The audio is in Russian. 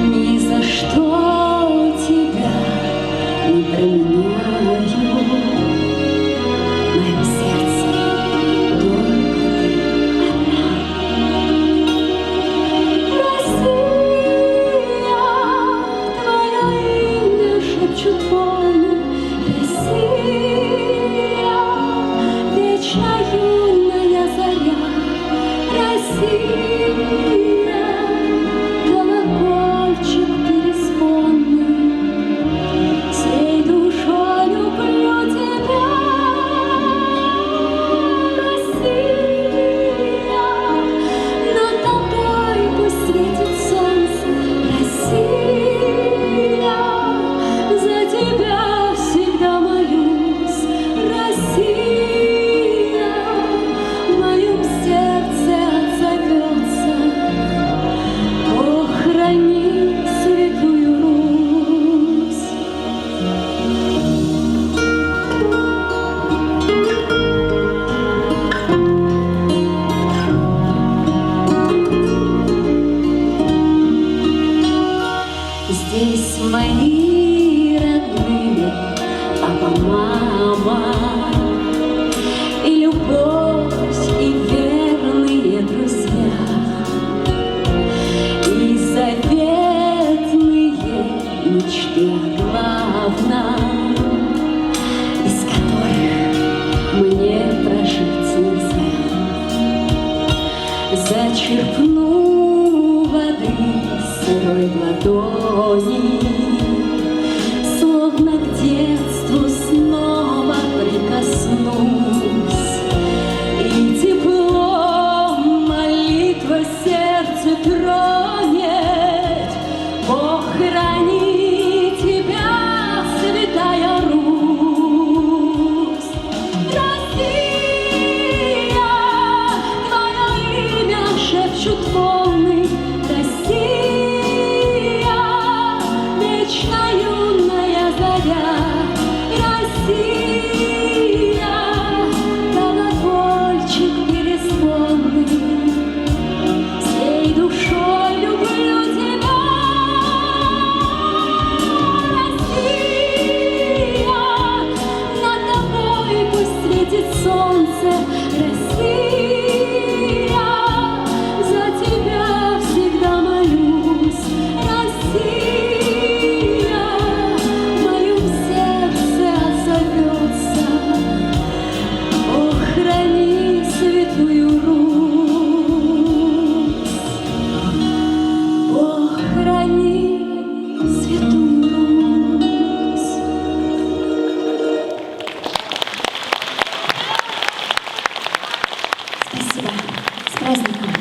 Ни за что тебя не променяю. В моем сердце только ты одна. Россия, твое имя шепчут волны. Россия, вечно юная заря. Россия, колокольчик перезвонный. Всей душой люблю тебя. Россия, над тобой пусть светит солнце. Россия, за тебя всегда молюсь. Россия, в моем сердце отзовется. О, храни святую Русь. Здесь мои родные, папа, мама, и любовь, и верные друзья, и заветные мечты о главном, без которых мне прожить нельзя. Зачерпну воды сырой в ладони, словно к детству снова прикоснусь, и тепло молитва сердце тронет. Бог храни тебя, святая Русь. Россия, твое имя шепчут волны. Россия, вечно юная заря. Россия, колокольчик перезвонный. Всей душой люблю тебя. Россия, над тобой пусть светит солнце. Россия, за тебя всегда молюсь. Россия, в моем сердце отзовется. О, храни святую Русь. О, храни святую Русь. Спасибо. С праздником.